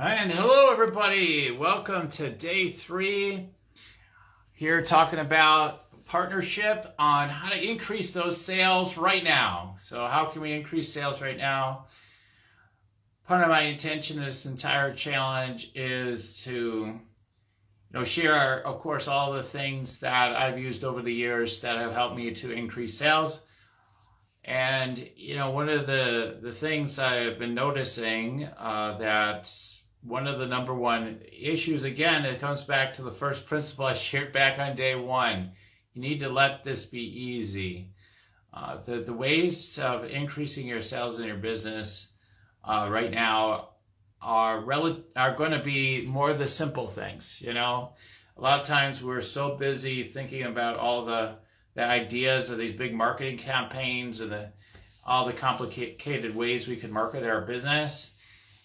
And hello, everybody. Welcome to day 3. Here talking about partnership on how to increase those sales right now. So how can we increase sales right now? Part of my intention in this entire challenge is to share, of course, all the things that I've used over the years that have helped me to increase sales. And, one of the things I've been noticing that one of the number one issues, again, it comes back to the first principle I shared back on day 1. You need to let this be easy. The ways of increasing your sales in your business right now are going to be more the simple things. A lot of times we're so busy thinking about all the ideas of these big marketing campaigns and all the complicated ways we can market our business.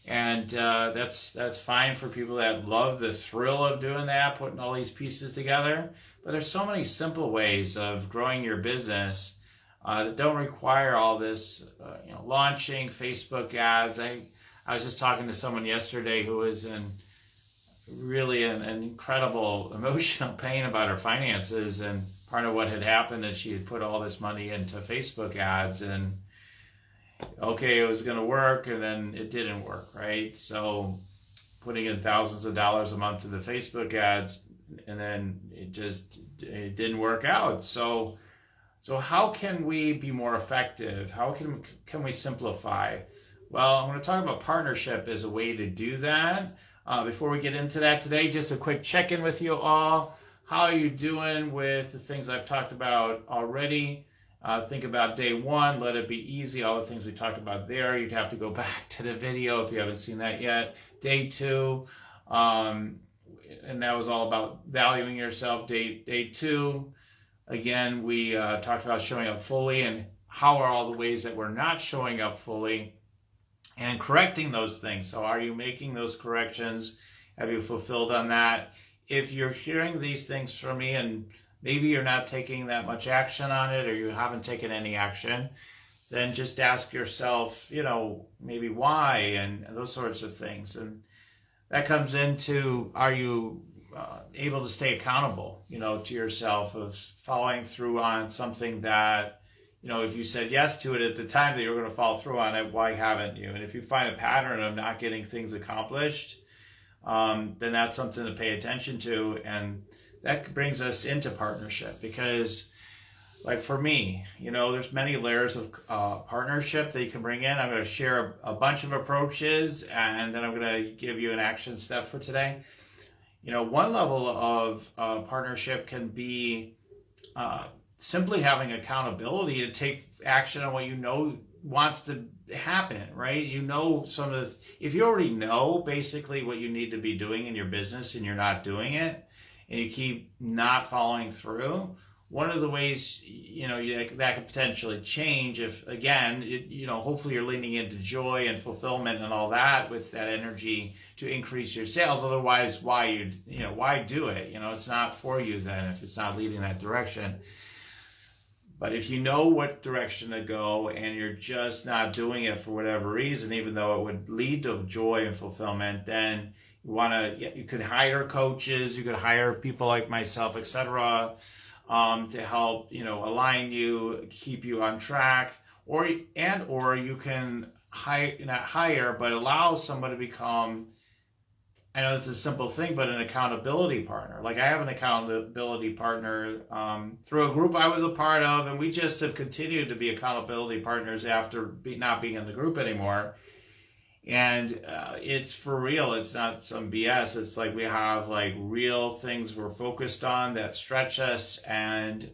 And that's fine for people that love the thrill of doing that, putting all these pieces together. But there's so many simple ways of growing your business that don't require all this, launching Facebook ads. I was just talking to someone yesterday who was in really an incredible emotional pain about her finances, and part of what had happened is she had put all this money into Facebook ads, and okay, it was going to work, and then it didn't work, right? So putting in thousands of dollars a month to the Facebook ads, and then it didn't work out. So how can we be more effective? How can we simplify? Well, I'm going to talk about partnership as a way to do that. Before we get into that today, just a quick check-in with you all. How are you doing with the things I've talked about already? Think about day 1, let it be easy. All the things we talked about there, you'd have to go back to the video if you haven't seen that yet. Day 2, and that was all about valuing yourself. Day 2, again, we talked about showing up fully and how are all the ways that we're not showing up fully and correcting those things. So are you making those corrections? Have you fulfilled on that? If you're hearing these things from me and maybe you're not taking that much action on it, or you haven't taken any action, then just ask yourself, maybe why, and those sorts of things. And that comes into, are you able to stay accountable, to yourself, of following through on something that, if you said yes to it at the time that you were going to follow through on it, why haven't you? And if you find a pattern of not getting things accomplished, then that's something to pay attention to. And that brings us into partnership, because like for me, there's many layers of partnership that you can bring in. I'm going to share a bunch of approaches, and then I'm going to give you an action step for today. One level of partnership can be simply having accountability to take action on what wants to happen, right? If you already know basically what you need to be doing in your business and you're not doing it, and you keep not following through, one of the ways, that could potentially change if, again, hopefully you're leaning into joy and fulfillment and all that with that energy to increase your sales. Otherwise, why do it? It's not for you then if it's not leading that direction. But if you know what direction to go and you're just not doing it for whatever reason, even though it would lead to joy and fulfillment, then you could hire coaches, you could hire people like myself, etc., to help, align you, keep you on track, or you can not hire, but allow someone to become, I know it's a simple thing, but an accountability partner. Like I have an accountability partner through a group I was a part of, and we just have continued to be accountability partners after not being in the group anymore. And it's for real. It's not some BS. It's like we have like real things we're focused on that stretch us, and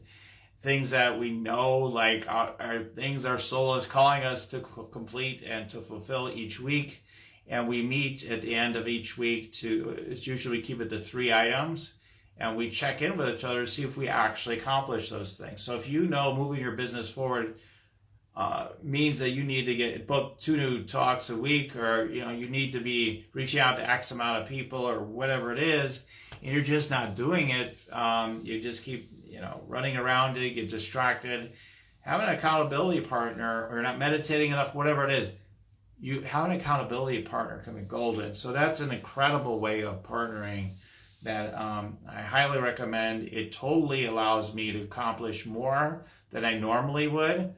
things that we know like are things our soul is calling us to complete and to fulfill each week. And we meet at the end of each week it's usually we keep it to 3 items, and we check in with each other to see if we actually accomplish those things. So if moving your business forward means that you need to get book 2 new talks a week, or you need to be reaching out to X amount of people or whatever it is, and you're just not doing it, you just keep running around it, get distracted. Have an accountability partner, or not meditating enough, whatever it is. you have an accountability partner can be golden. So that's an incredible way of partnering that I highly recommend. It totally allows me to accomplish more than I normally would,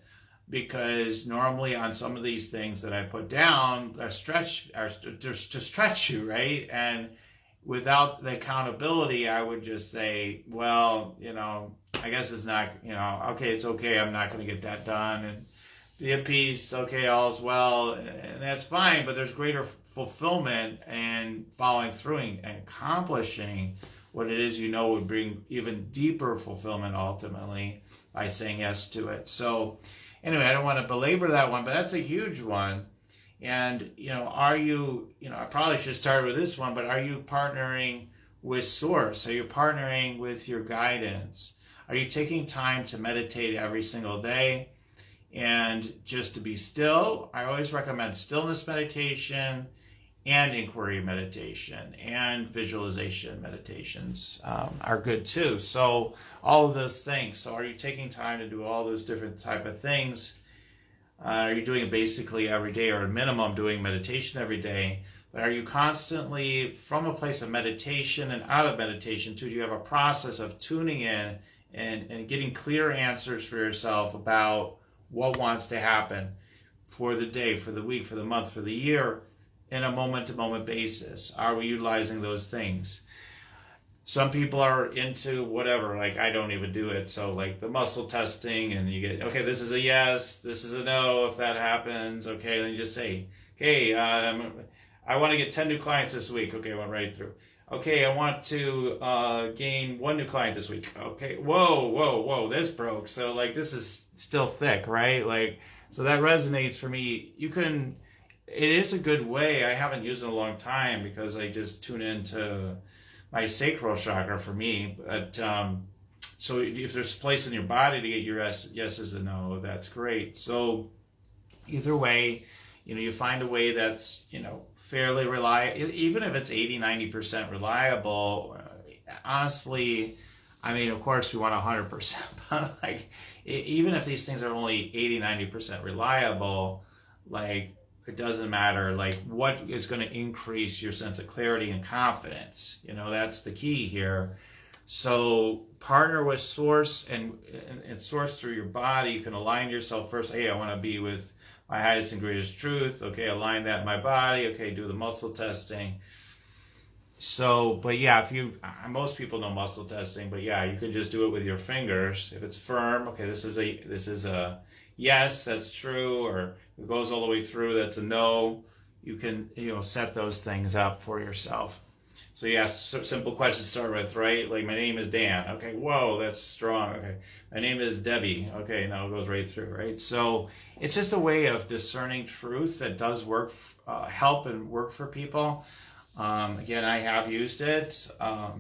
because normally on some of these things that I put down are to stretch you, right? And without the accountability, I would just say, well, I guess it's not, okay, it's okay, I'm not going to get that done, and be at peace, okay, all's well, and that's fine, but there's greater fulfillment and following through and accomplishing what it is would bring even deeper fulfillment ultimately by saying yes to it. So anyway, I don't want to belabor that one, but that's a huge one. And, are you, I probably should start with this one, but are you partnering with Source? Are you partnering with your guidance? Are you taking time to meditate every single day and just to be still? I always recommend stillness meditation and inquiry meditation and visualization meditations are good too. So all of those things. So are you taking time to do all those different type of things? Are you doing it basically every day, or at minimum doing meditation every day? But are you constantly from a place of meditation and out of meditation too? Do you have a process of tuning in and getting clear answers for yourself about what wants to happen for the day, for the week, for the month, for the year, in a moment-to-moment basis? Are we utilizing those things? Some people are into whatever, like I don't even do it. So like the muscle testing, and you get, okay, this is a yes, this is a no if that happens. Okay, then you just say, okay, I want to get 10 new clients this week. Okay, I went right through. Okay, I want to gain 1 new client this week. Okay, whoa, this broke. So like this is still thick, right? Like, so that resonates for me. It is a good way. I haven't used it in a long time because I just tune into my sacral chakra for me. But so if there's a place in your body to get your yeses and no, that's great. So either way, you find a way that's, fairly reliable, even if it's 80-90% reliable. Honestly, I mean, of course we want 100%, but like, even if these things are only 80-90% reliable, like, it doesn't matter, like, what is going to increase your sense of clarity and confidence. That's the key here. So partner with Source and Source through your body. You can align yourself first. Hey, I want to be with my highest and greatest truth. Okay, align that in my body. Okay, do the muscle testing. So, but yeah, most people know muscle testing, but yeah, you can just do it with your fingers. If it's firm, okay, this is a yes, that's true, or it goes all the way through, that's a no. You can, set those things up for yourself. So you ask simple questions to start with, right? Like, my name is Dan. Okay, whoa, that's strong. Okay, my name is Debbie. Okay, now it goes right through, right? So it's just a way of discerning truth that does work, help and work for people. Again, I have used it.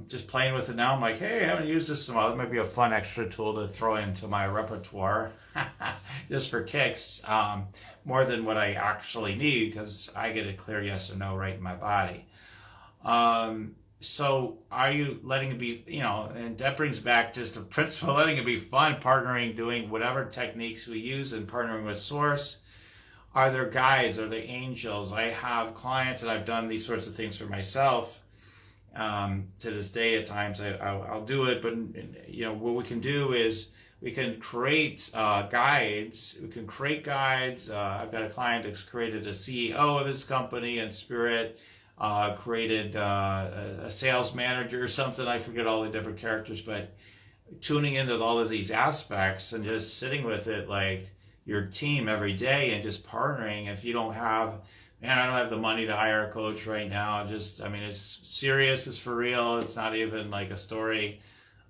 Just playing with it now, I'm like, hey, I haven't used this in a while. It might be a fun extra tool to throw into my repertoire just for kicks, more than what I actually need, because I get a clear yes or no right in my body. So are you letting it be, and that brings back just the principle, letting it be fun, partnering, doing whatever techniques we use and partnering with Source. Are there guides? Are there angels? I have clients that I've done these sorts of things for myself. To this day, at times I'll do it, but what we can do is we can create guides. We can create guides. I've got a client that's created a CEO of his company in spirit, created a sales manager or something. I forget all the different characters, but tuning into all of these aspects and just sitting with it like your team every day and just partnering. If you don't have, I don't have the money to hire a coach right now. It's serious, it's for real. It's not even like a story.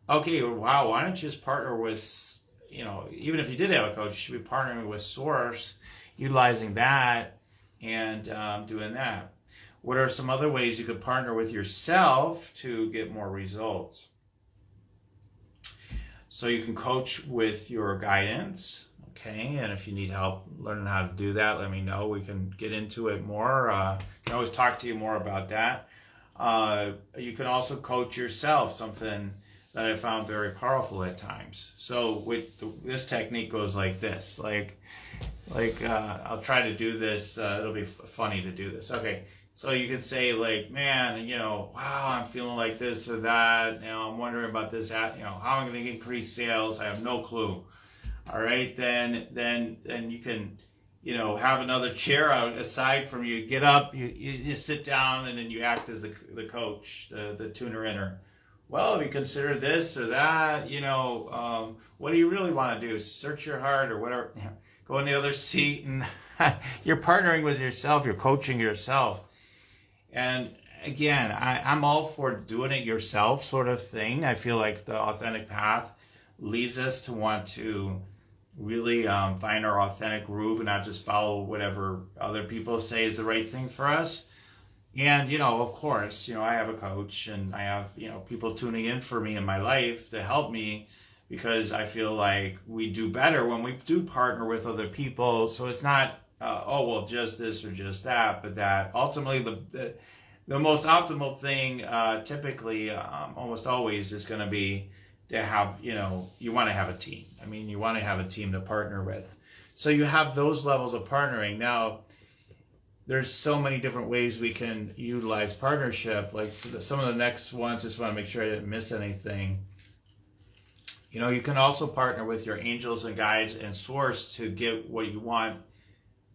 Okay, wow, why don't you just partner with, even if you did have a coach, you should be partnering with Source, utilizing that and doing that. What are some other ways you could partner with yourself to get more results? So you can coach with your guidance. Okay, and if you need help learning how to do that, let me know. We can get into it more. I can always talk to you more about that. You can also coach yourself, something that I found very powerful at times. So with this technique goes like this. Like, I'll try to do this. It'll be funny to do this. Okay. So you could say like, man, wow, I'm feeling like this or that. I'm wondering about this, how I'm going to increase sales. I have no clue. All right. Then you can, have another chair out aside from you. Get up, you sit down, and then you act as the coach, the tuner inner. Well, if you consider this or that, what do you really want to do? Search your heart or whatever. Go in the other seat, and you're partnering with yourself. You're coaching yourself. And again, I'm all for doing it yourself sort of thing. I feel like the authentic path leads us to want to really find our authentic groove and not just follow whatever other people say is the right thing for us. And, of course, I have a coach and I have, people tuning in for me in my life to help me, because I feel like we do better when we do partner with other people. So it's not, just this or just that, but that ultimately the most optimal thing typically, almost always, is going to be to have, you want to have a team. I mean, you want to have a team to partner with. So you have those levels of partnering. Now, there's so many different ways we can utilize partnership. Like some of the next ones, just want to make sure I didn't miss anything. You can also partner with your angels and guides and source to get what you want,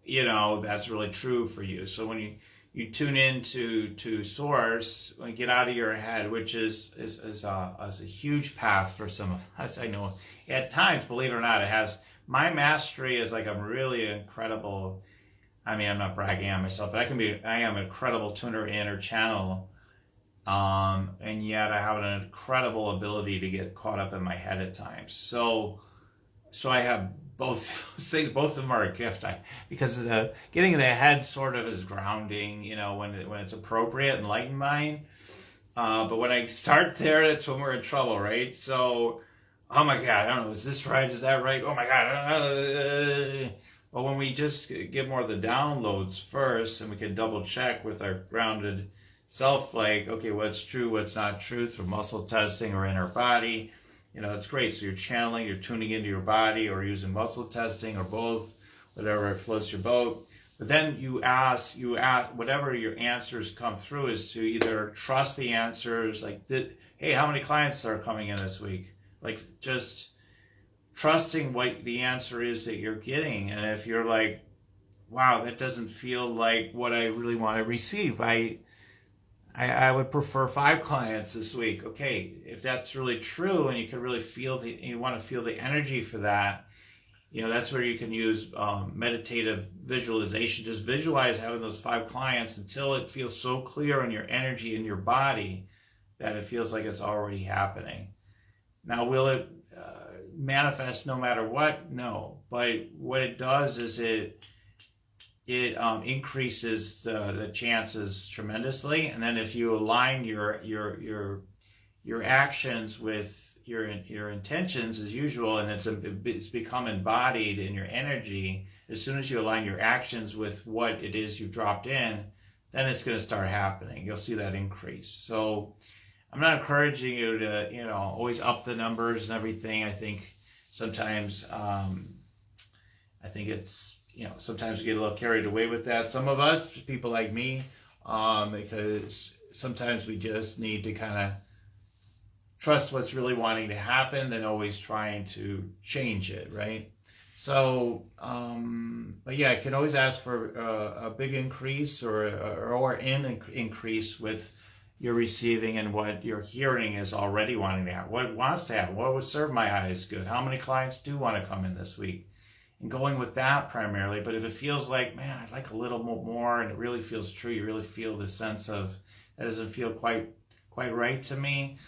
that's really true for you. So when you tune in to source, when you get out of your head, which is a huge path for some of us. I know at times, believe it or not, it has. My mastery is like I'm really incredible. I mean, I'm not bragging on myself, but I am an incredible tuner in or channel. And yet I have an incredible ability to get caught up in my head at times. So I have both those things. Both of them are a gift. Because getting in the head sort of is grounding, when it's appropriate, enlightened mind. But when I start there, that's when we're in trouble, right? So, oh my God, I don't know, is this right? Is that right? Oh my God. But when we just get more of the downloads first, and we can double check with our grounded self, like, okay, what's true, what's not true, through muscle testing or in our body, it's great. So you're channeling, you're tuning into your body, or using muscle testing, or both, whatever floats your boat. But then you ask, whatever your answers come through, is to either trust the answers, like, hey, how many clients are coming in this week? Like, just trusting what the answer is that you're getting. And if you're like, wow, that doesn't feel like what I really want to receive, I would prefer 5 clients this week. Okay, if that's really true, and you can really feel you want to feel the energy for that, that's where you can use meditative visualization. Just visualize having those 5 clients until it feels so clear in your energy, in your body, that it feels like it's already happening. Now, will it manifest no matter what? No. But what it does is it increases the chances tremendously. And then if you align your actions with your intentions as usual, and it's become embodied in your energy, as soon as you align your actions with what it is you dropped in, then it's going to start happening. You'll see that increase. So I'm not encouraging you to, always up the numbers and everything. I think sometimes, it's, sometimes we get a little carried away with that. Some of us, people like me, because sometimes we just need to kind of trust what's really wanting to happen than always trying to change it, right? So, but yeah, I can always ask for a big increase or an increase with your receiving and what you're hearing is already wanting to happen. What wants to happen? What would serve my eyes good? How many clients do want to come in this week? And going with that primarily. But if it feels like, man, I'd like a little more, and it really feels true, you really feel the sense of that doesn't feel quite right to me,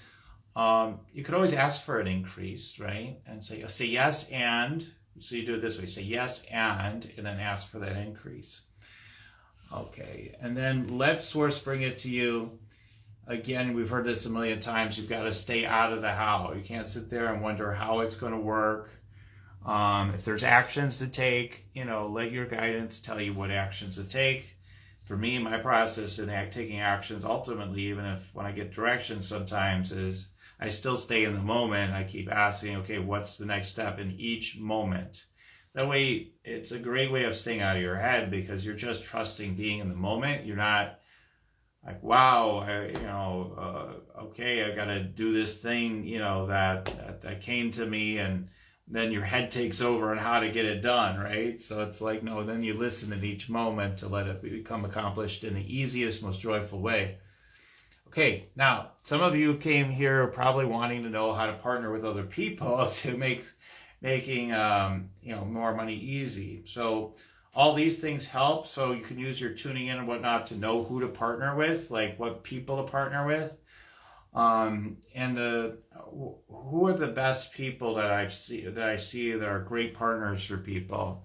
you could always ask for an increase, right? And say yes, and so you do it this way: say yes, and then ask for that increase. Okay, and then let source bring it to you. Again, we've heard this a million times. You've got to stay out of the how. You can't sit there and wonder how it's going to work. If there's actions to take, let your guidance tell you what actions to take. For me, my process in taking actions, ultimately, even if when I get directions sometimes, is I still stay in the moment. I keep asking, okay, what's the next step in each moment? That way, it's a great way of staying out of your head because you're just trusting being in the moment. You're not like, wow, okay, I got to do this thing, that came to me, and then your head takes over on how to get it done, right? So it's like, no, then you listen in each moment to let it become accomplished in the easiest, most joyful way. Okay, now, some of you came here probably wanting to know how to partner with other people to making more money easy. So all these things help. So you can use your tuning in and whatnot to know who to partner with, like what people to partner with. And who are the best people that I see that are great partners for people?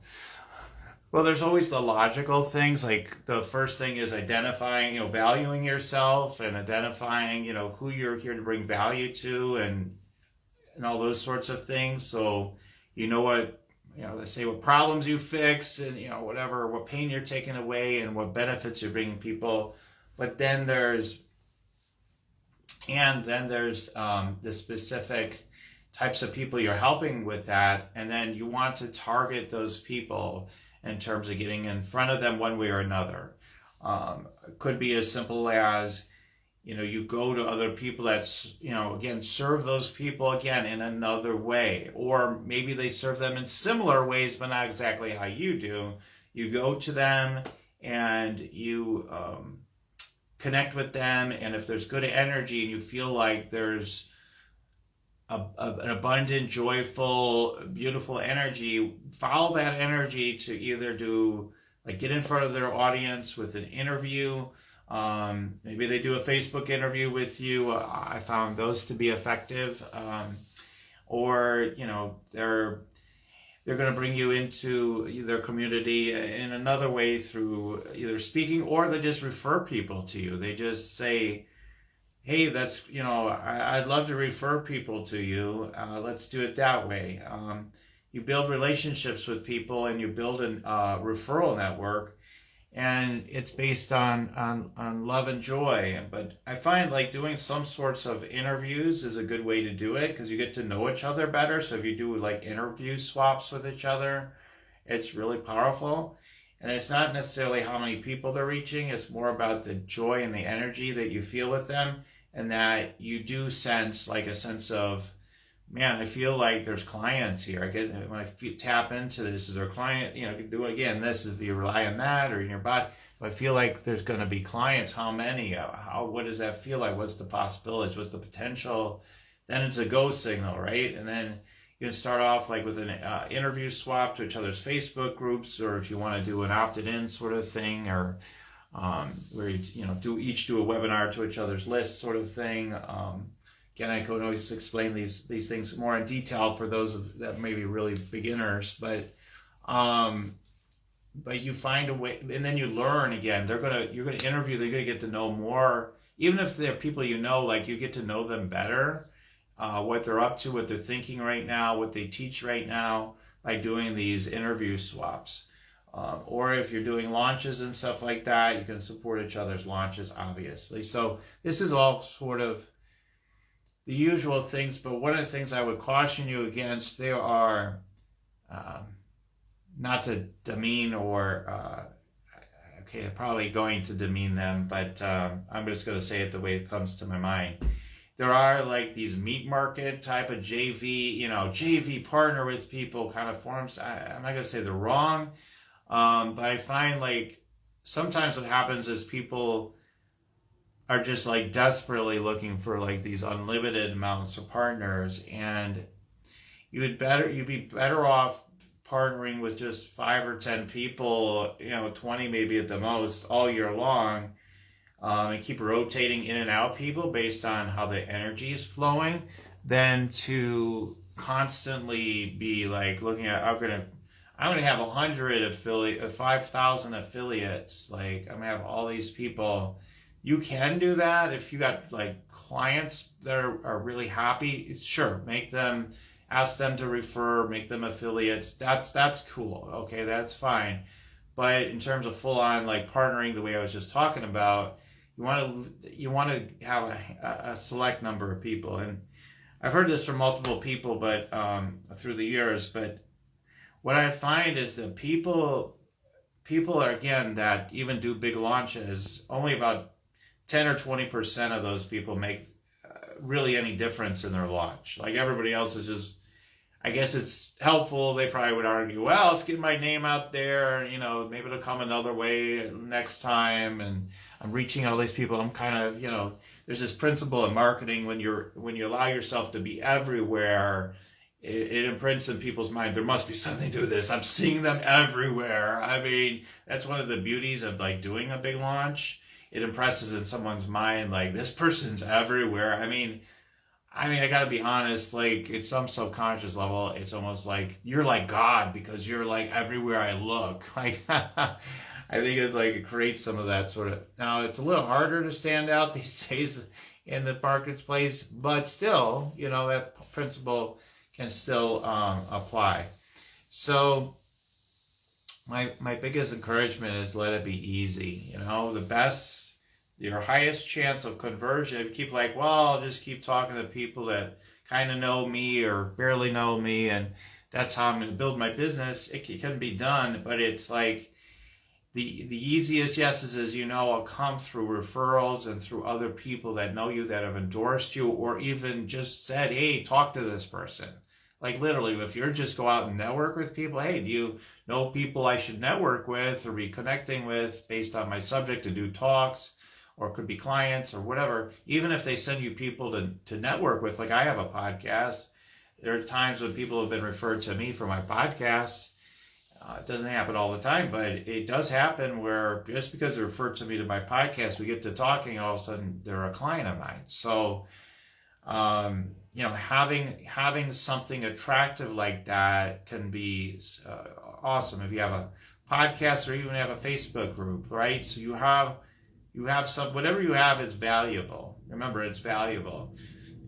Well, there's always the logical things. Like the first thing is identifying, valuing yourself and identifying, who you're here to bring value to and all those sorts of things. So what, they say what problems you fix and, what pain you're taking away and what benefits you're bringing people. But then there's the specific types of people you're helping with that. And then you want to target those people in terms of getting in front of them one way or another. It could be as simple as, you go to other people that's, again, serve those people again in another way. Or maybe they serve them in similar ways, but not exactly how you do. You go to them and you connect with them. And if there's good energy and you feel like there's an abundant, joyful, beautiful energy, follow that energy to either get in front of their audience with an interview. Maybe they do a Facebook interview with you. I found those to be effective. Or they're going to bring you into their community in another way through either speaking, or they just refer people to you. They just say, hey, that's, I'd love to refer people to you. Let's do it that way. You build relationships with people and you build a referral network, and it's based on love and joy. But I find like doing some sorts of interviews is a good way to do it because you get to know each other better. So if you do like interview swaps with each other, it's really powerful. And it's not necessarily how many people they're reaching. It's more about the joy and the energy that you feel with them, and that you do sense like a sense of, man, I feel like there's clients here. I get when I tap into this, is there a client? You can do it again. This is, do you rely on that or in your body? If I feel like there's going to be clients, how many? What does that feel like? What's the possibilities? What's the potential? Then it's a go signal, right? And then you can start off like with an interview swap to each other's Facebook groups, or if you want to do an opted-in sort of thing, or where you do a webinar to each other's list sort of thing. Again, I could always explain these things more in detail for those that may be really beginners, but you find a way, and then you learn. Again, you're gonna interview. They're gonna get to know more, even if they're people like you get to know them better, what they're up to, what they're thinking right now, what they teach right now by doing these interview swaps. Or if you're doing launches and stuff like that, you can support each other's launches, obviously. So this is all sort of the usual things, but one of the things I would caution you against, they are not to demean or, I'm probably going to demean them, but I'm just going to say it the way it comes to my mind. There are like these meat market type of JV partner with people kind of forms. I'm not going to say they're wrong, but I find like sometimes what happens is people are just like desperately looking for like these unlimited amounts of partners, and you'd be better off partnering with just 5 or 10 people, 20 maybe at the most, all year long, and keep rotating in and out people based on how the energy is flowing, than to constantly be like looking at, I'm gonna have 5,000 affiliates. Like I'm gonna have all these people. You can do that if you got like clients that are really happy. Sure, ask them to refer, make them affiliates. That's cool. Okay, that's fine. But in terms of full on like partnering the way I was just talking about, you want to have a select number of people. And I've heard this from multiple people, but through the years. But what I find is that people are, again, that even do big launches, only about 10 or 20% of those people make really any difference in their launch. Like everybody else is just, I guess it's helpful. They probably would argue, well, let's get my name out there. You know, maybe it'll come another way next time. And I'm reaching all these people. I'm kind of, you know, there's this principle in marketing when you allow yourself to be everywhere, it imprints in people's mind. There must be something to this. I'm seeing them everywhere. I mean, that's one of the beauties of like doing a big launch. It impresses in someone's mind, like, this person's everywhere. I mean, I gotta be honest, like, at some subconscious level, it's almost like you're like God because you're like everywhere I look. Like, I think it's like it creates some of that sort of. Now, it's a little harder to stand out these days in the marketplace, but still, you know, that principle can still apply. So, my biggest encouragement is let it be easy. You know, your highest chance of conversion, if you keep like, well, I'll just keep talking to people that kind of know me or barely know me, and that's how I'm going to build my business. It can be done, but it's like the easiest yeses, as you know, will come through referrals and through other people that know you, that have endorsed you, or even just said, hey, talk to this person. Like literally, if you're just go out and network with people, hey, do you know people I should network with or be connecting with based on my subject to do talks? Or it could be clients or whatever. Even if they send you people to network with, like I have a podcast, there are times when people have been referred to me for my podcast. It doesn't happen all the time, but it does happen where just because they're referred to me to my podcast, we get to talking, all of a sudden they're a client of mine. So, you know, having something attractive like that can be awesome. If you have a podcast or even have a Facebook group, right? So you have some, whatever you have is valuable. Remember, it's valuable.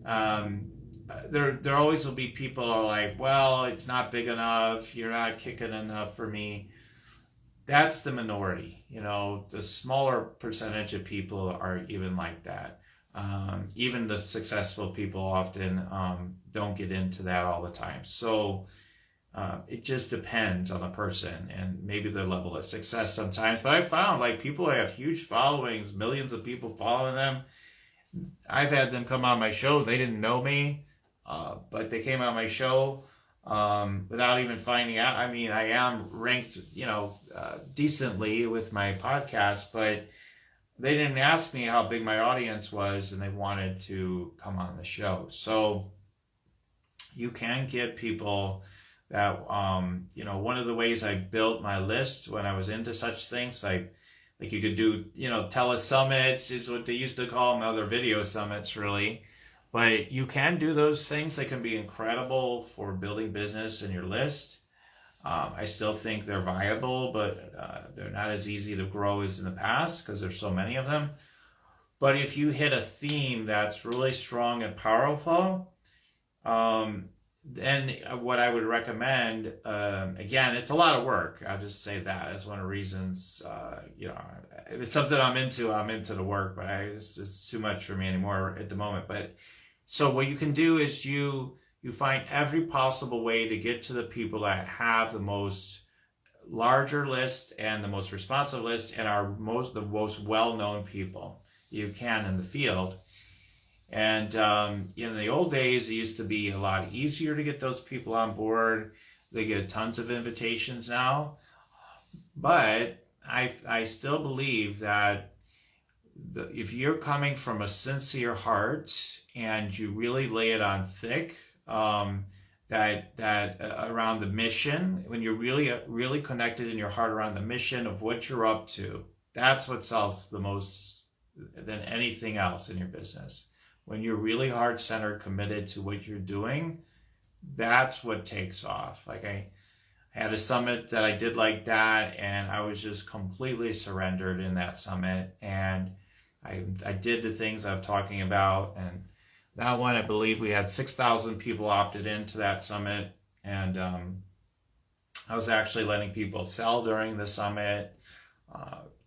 There always will be people who are like, well, it's not big enough. You're not kicking enough for me. That's the minority. You know, the smaller percentage of people are even like that. Even the successful people often don't get into that all the time. So it just depends on the person and maybe their level of success sometimes. But I found like people who have huge followings, millions of people following them. I've had them come on my show. They didn't know me, but they came on my show without even finding out. I mean, I am ranked, you know, decently with my podcast, but they didn't ask me how big my audience was, and they wanted to come on the show. So you can get people that, you know, one of the ways I built my list when I was into such things, like you could do, you know, telesummits is what they used to call them, other video summits really. But you can do those things. They can be incredible for building business in your list. I still think they're viable, but they're not as easy to grow as in the past because there's so many of them. But if you hit a theme that's really strong and powerful, then what I would recommend, again, it's a lot of work. I'll just say that. It's one of the reasons, you know, if it's something I'm into the work, but it's too much for me anymore at the moment. But so what you can do is you find every possible way to get to the people that have the most larger list and the most responsive list and are the most well-known people you can in the field. And in the old days, it used to be a lot easier to get those people on board. They get tons of invitations now. But I still believe that if you're coming from a sincere heart and you really lay it on thick, that around the mission, when you're really connected in your heart around the mission of what you're up to, that's what sells the most than anything else in your business. When you're really heart-centered, committed to what you're doing, that's what takes off. Like I had a summit that I did like that, and I was just completely surrendered in that summit. And I did the things I'm talking about. And that one, I believe we had 6,000 people opted into that summit. And I was actually letting people sell during the summit.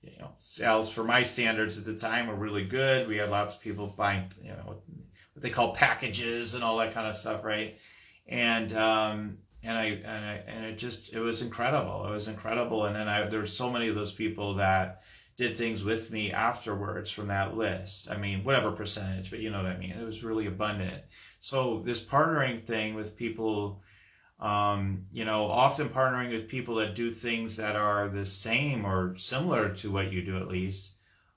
You know, sales for my standards at the time were really good. We had lots of people buying, you know, what they call packages and all that kind of stuff, right? And and it was incredible. It was incredible. And then there were so many of those people that did things with me afterwards from that list. I mean, whatever percentage, but you know what I mean. It was really abundant. So this partnering thing with people, often partnering with people that do things that are the same or similar to what you do at least,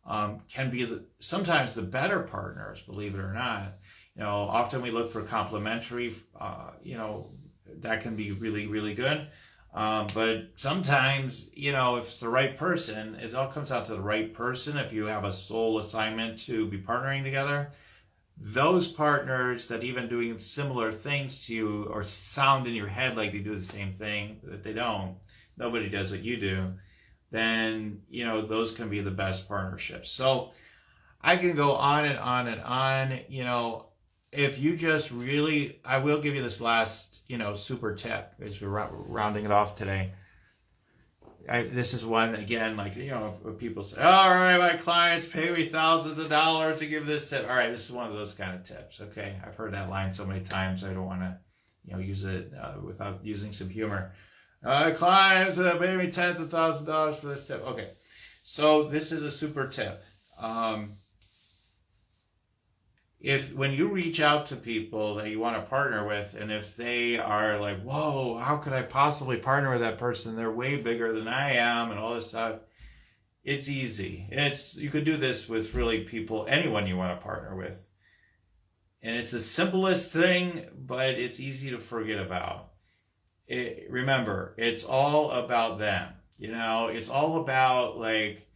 can be sometimes the better partners, believe it or not. Often we look for complementary, that can be really, really good. But sometimes, if it's the right person, it all comes out to the right person. If you have a soul assignment to be partnering together, those partners that even doing similar things to you or sound in your head like they do the same thing, that they don't, nobody does what you do, then, those can be the best partnerships. So I can go on and on and on. If you just really, I will give you this last, super tip as we're rounding it off today. This is one, again, like, people say, all right, my clients pay me thousands of dollars to give this tip. All right, this is one of those kind of tips, okay? I've heard that line so many times, I don't want to, use it without using some humor. Clients pay me tens of thousands of dollars for this tip. Okay, so this is a super tip. When you reach out to people that you want to partner with, and if they are like, whoa, how could I possibly partner with that person? They're way bigger than I am and all this stuff. It's easy. You could do this with really anyone you want to partner with. And it's the simplest thing, but it's easy to forget about. Remember, it's all about them. It's all about like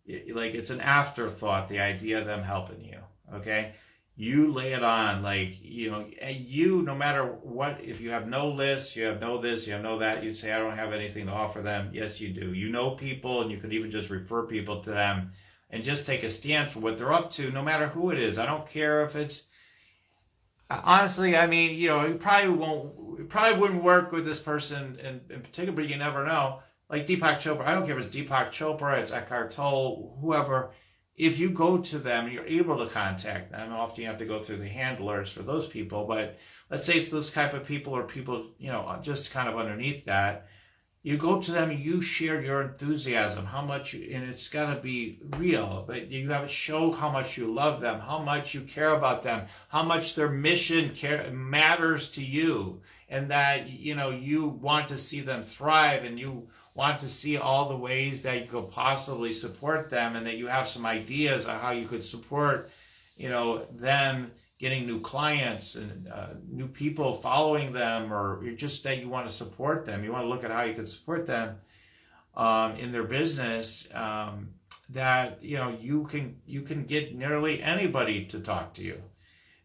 it's an afterthought, the idea of them helping you. Okay? You lay it on, no matter what, if you have no list, you have no this, you have no that, you'd say, I don't have anything to offer them. Yes, you do. You know people, and you could even just refer people to them and just take a stand for what they're up to, no matter who it is. I don't care if it's, honestly, I mean, it probably wouldn't work with this person in particular, but you never know. Like Deepak Chopra, I don't care if it's Deepak Chopra, it's Eckhart Tolle, whoever. If you go to them, you're able to contact them. Often you have to go through the handlers for those people. But let's say it's those type of people or people, just kind of underneath that. You go to them and you share your enthusiasm, and it's got to be real. But you have to show how much you love them, how much you care about them, how much their mission matters to you. And that, you want to see them thrive, and you want to see all the ways that you could possibly support them, and that you have some ideas on how you could support, them getting new clients and new people following them, or just that you want to support them. You want to look at how you could support them in their business, that, you can get nearly anybody to talk to you,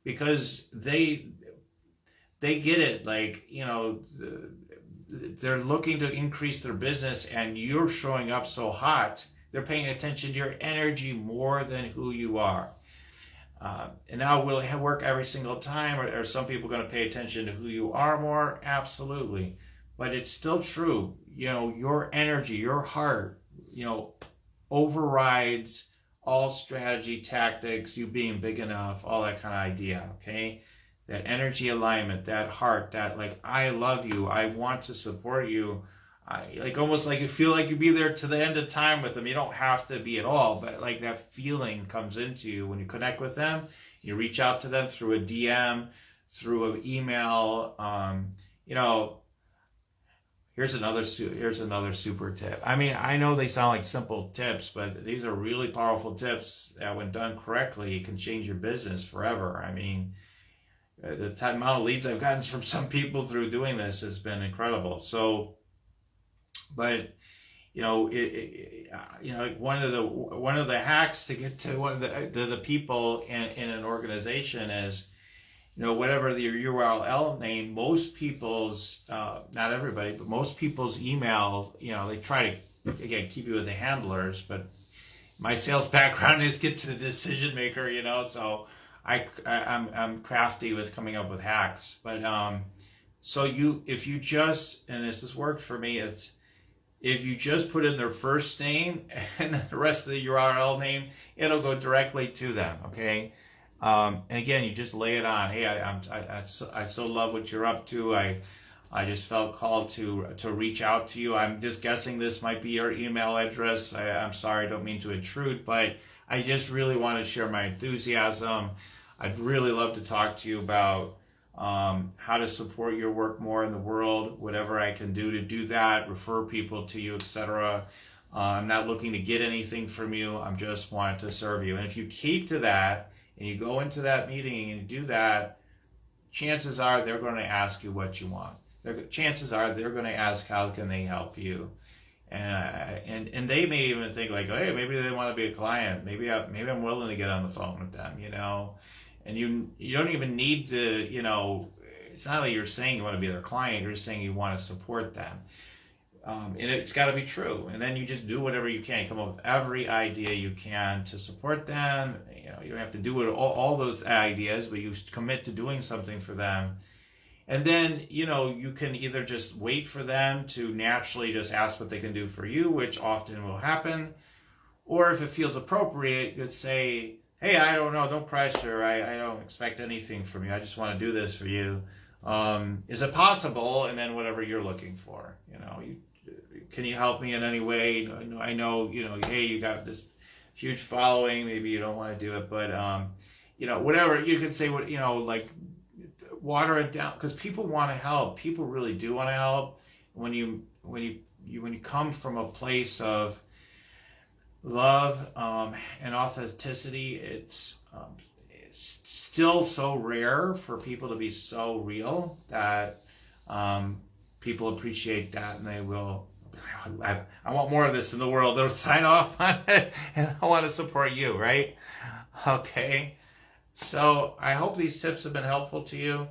because they get it. Like, they're looking to increase their business, and you're showing up so hot. They're paying attention to your energy more than who you are. And now, will it work every single time? Or are some people going to pay attention to who you are more? Absolutely. But it's still true. Your energy, your heart, overrides all strategy, tactics, you being big enough, all that kind of idea, okay? That energy alignment, that heart, that like, I love you, I want to support you. Almost like you feel like you'd be there to the end of time with them. You don't have to be at all, but like that feeling comes into you when you connect with them. You reach out to them through a DM, through an email. Here's another super tip. I mean, I know they sound like simple tips, but these are really powerful tips that, when done correctly, can change your business forever. I mean, the amount of leads I've gotten from some people through doing this has been incredible. So, but one of the hacks to get to one of the people in an organization is, whatever the URL name, most people's, not everybody, but most people's email, they try to, again, keep you with the handlers, but my sales background is get to the decision maker, so I'm crafty with coming up with hacks. But if you just, and this has worked for me, if you just put in their first name and then the rest of the URL name, it'll go directly to them, okay? And again, you just lay it on. Hey, I so love what you're up to. I just felt called to reach out to you. I'm just guessing this might be your email address. I'm sorry, I don't mean to intrude, but I just really want to share my enthusiasm. I'd really love to talk to you about how to support your work more in the world, whatever I can do to do that, refer people to you, etc. I'm not looking to get anything from you. I'm just wanting to serve you. And if you keep to that and you go into that meeting and you do that, chances are they're going to ask you what you want. Chances are they're going to ask how can they help you. And they may even think like, hey, maybe they want to be a client. Maybe I'm willing to get on the phone with them, And you don't even need to, it's not like you're saying you want to be their client. You're just saying you want to support them. And it's got to be true. And then you just do whatever you can. You come up with every idea you can to support them. You don't have to do all those ideas, but you commit to doing something for them. And then, you can either just wait for them to naturally just ask what they can do for you, which often will happen. Or if it feels appropriate, you'd say, hey, I don't know, don't pressure. I don't expect anything from you. I just want to do this for you. Is it possible? And then whatever you're looking for, can you help me in any way? I know, hey, you got this huge following. Maybe you don't want to do it, but, whatever you can say, like water it down, because people want to help. People really do want to help. When you come from a place of love and authenticity, it's still so rare for people to be so real that people appreciate that, and they will. I want more of this in the world. They'll sign off on it, and I want to support you, right? Okay. So I hope these tips have been helpful to you.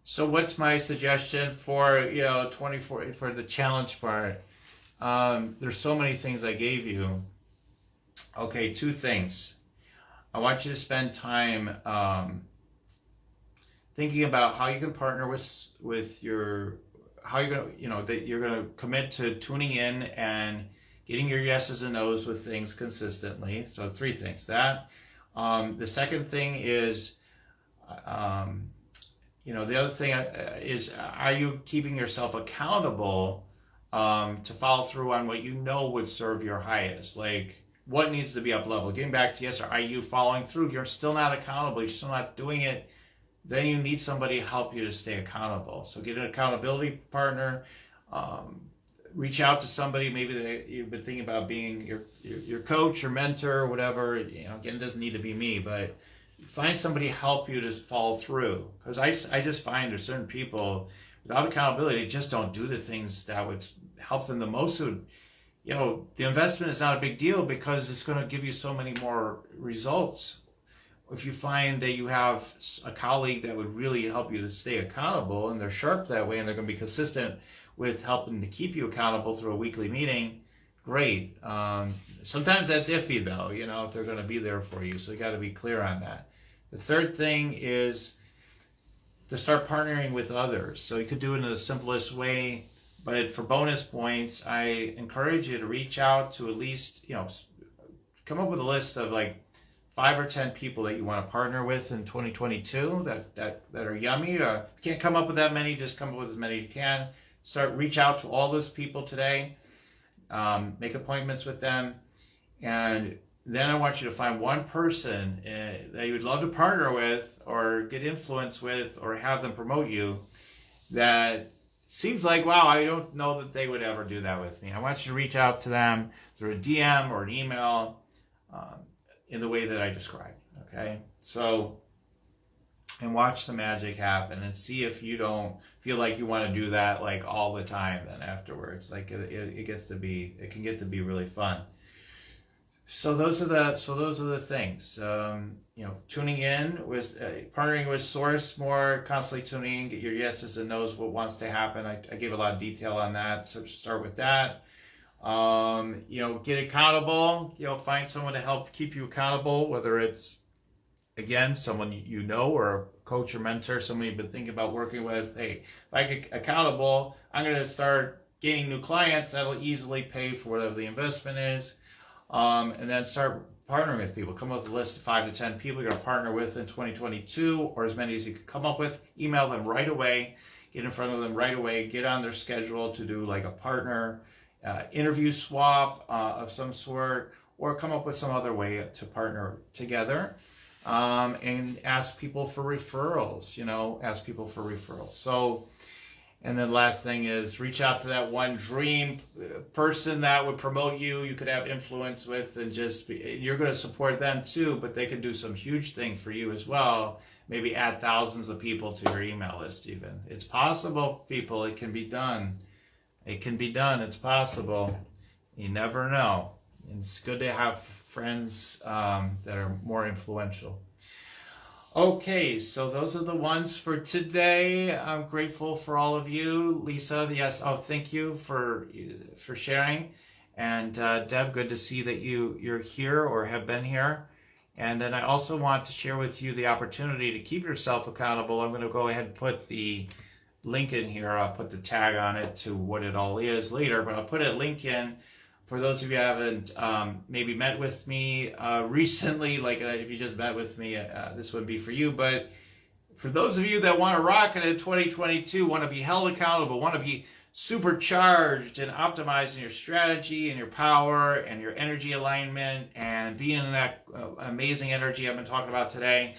So what's my suggestion for 24 for the challenge part? There's so many things I gave you. Okay, 2 things. I want you to spend time thinking about how you can partner with your, how you're gonna, that you're gonna commit to tuning in and getting your yeses and nos with things consistently. So 3 things. That. The second thing is, the other thing is, are you keeping yourself accountable to follow through on what would serve your highest? Like, what needs to be up level? Getting back to yesterday, are you following through? If you're still not accountable, you're still not doing it, then you need somebody to help you to stay accountable. So get an accountability partner. Reach out to somebody maybe that you've been thinking about being your coach or mentor or whatever. Again, it doesn't need to be me, but find somebody to help you to follow through. Because I just find there's certain people without accountability just don't do the things that would help them the most. The investment is not a big deal because it's going to give you so many more results. If you find that you have a colleague that would really help you to stay accountable, and they're sharp that way, and they're going to be consistent with helping to keep you accountable through a weekly meeting, great. Sometimes that's iffy though, if they're going to be there for you. So you got to be clear on that. The third thing is to start partnering with others. So you could do it in the simplest way, but for bonus points, I encourage you to reach out to at least, come up with a list of like 5 or 10 people that you want to partner with in 2022 that are yummy. If you can't come up with that many, just come up with as many as you can. Reach out to all those people today, make appointments with them, and then I want you to find one person that you would love to partner with or get influence with or have them promote you that seems like, wow, I don't know that they would ever do that with me. I want you to reach out to them through a DM or an email in the way that I described, okay? So, and watch the magic happen and see if you don't feel like you want to do that like all the time then afterwards. Like it can get to be really fun. So those are the things. Tuning in with partnering with Source more, constantly tuning in, get your yeses and nos, what wants to happen. I gave a lot of detail on that. So just start with that. Get accountable. Find someone to help keep you accountable, whether it's again, someone or a coach or mentor, someone you've been thinking about working with. Hey, if I get accountable, I'm going to start gaining new clients. That'll easily pay for whatever the investment is. And then start partnering with people. Come up with a list of 5 to 10 people you're going to partner with in 2022, or as many as you can come up with. Email them right away. get in front of them right away, get on their schedule to do like a partner interview swap of some sort, or come up with some other way to partner together. And ask people for referrals, ask people for referrals. So, and then last thing is reach out to that one dream person that would promote you could have influence with, and you're going to support them too, but they can do some huge thing for you as well. Maybe add thousands of people to your email list even. It's possible, people. It can be done. It can be done. It's possible. You never know. It's good to have friends that are more influential. Okay, so those are the ones for today. I'm grateful for all of you. Lisa, yes, thank you for sharing. And Deb, good to see that you're here or have been here. And then I also want to share with you the opportunity to keep yourself accountable. I'm going to go ahead and put the link in here. I'll put the tag on it to what it all is later, but I'll put a link in for those of you who haven't maybe met with me recently. Like if you just met with me, this would be for you. But for those of you that want to rock it in 2022, want to be held accountable, want to be supercharged and optimizing your strategy and your power and your energy alignment and being in that amazing energy I've been talking about today,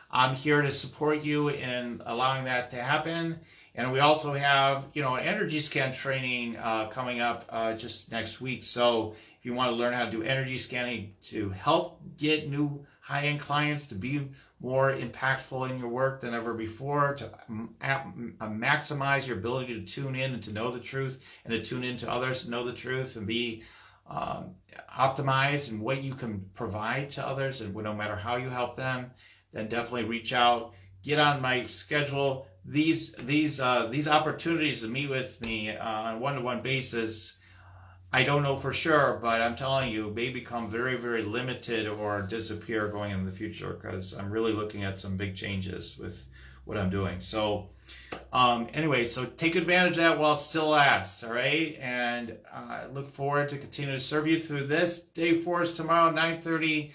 I'm here to support you in allowing that to happen. And we also have, an energy scan training coming up just next week. So if you want to learn how to do energy scanning to help get new high-end clients to be more impactful in your work than ever before, to maximize your ability to tune in and to know the truth, and to tune in to others to know the truth, and be optimized in what you can provide to others, and no matter how you help them, then definitely reach out. Get on my schedule. These opportunities to meet with me on a one-to-one basis, I don't know for sure, but I'm telling you, may become very, very limited or disappear going into the future, because I'm really looking at some big changes with what I'm doing. So anyway, so take advantage of that while it still lasts, all right? And I look forward to continue to serve you through this. Day 4 is tomorrow, 9:30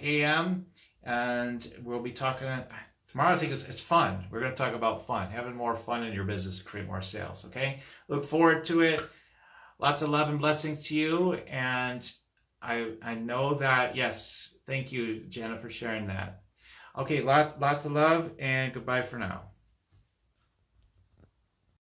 a.m. And we'll be talking... Tomorrow, I think it's fun. We're going to talk about fun, having more fun in your business to create more sales, okay? Look forward to it. Lots of love and blessings to you. And I know that, yes, thank you, Janet, for sharing that. Okay, lots of love, and goodbye for now.